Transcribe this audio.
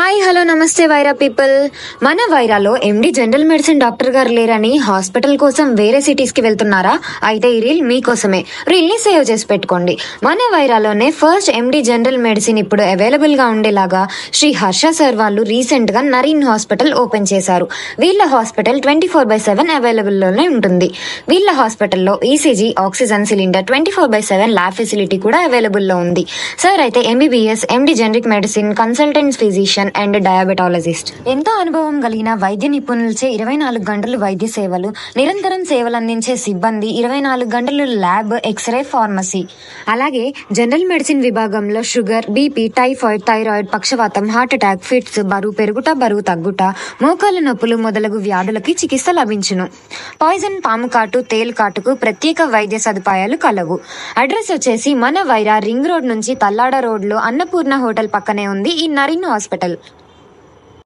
Hi hello నమస్తే Wyra people. మన వైరాలో ఎండి general medicine doctor గారు లేరని హాస్పిటల్ కోసం వేరే సిటీస్ కి వెళ్తున్నారా? అయితే ఈ రీల్ మీకోసమే. రీల్ ని సేవ్ చేసి పెట్టుకోండి. మన వైరాలోనే ఫస్ట్ ఎండి జనరల్ మెడిసిన్ ఇప్పుడు అవైలబుల్ గా ఉండేలాగా శ్రీ హర్ష సార్ వాళ్ళు రీసెంట్ గా నరీన్ హాస్పిటల్ ఓపెన్ చేశారు. వీళ్ళ హాస్పిటల్ 24/7 అవైలబుల్ లోనే ఉంటుంది. వీళ్ళ హాస్పిటల్లో ECG, oxygen cylinder, 24/7 lab facility కూడా అవైలబుల్ లో ఉంది. సార్ అయితే MBBS, MD generic medicine, consultant physician and diabetologist. ఎంతో అనుభవం కలిగిన వైద్య నిపుణులచే 24 గంటలు వైద్య సేవలు, నిరంతరం సేవలు అందించే సిబ్బంది, 24 గంటలు ల్యాబ్, ఎక్స్రే, ఫార్మసీ. అలాగే జనరల్ మెడిసిన్ విభాగంలో షుగర్, బీపీ, టైఫాయిడ్, థైరాయిడ్, పక్షవాతం, హార్ట్ అటాక్, ఫిట్స్, బరువు పెరుగుట, బరువు తగ్గుట, మోకాళ్ళ నొప్పులు మొదలగు వ్యాధులకి చికిత్స లభించును. పాయిజన్, పాము కాటు, తేలు కాటుకు ప్రత్యేక వైద్య సదుపాయాలు కలవు. అడ్రస్ వచ్చేసి మన వైరా రింగ్ రోడ్ నుంచి తల్లాడ రోడ్ లో అన్నపూర్ణ హోటల్ పక్కనే ఉంది ఈ నరీన్ హాస్పిటల్.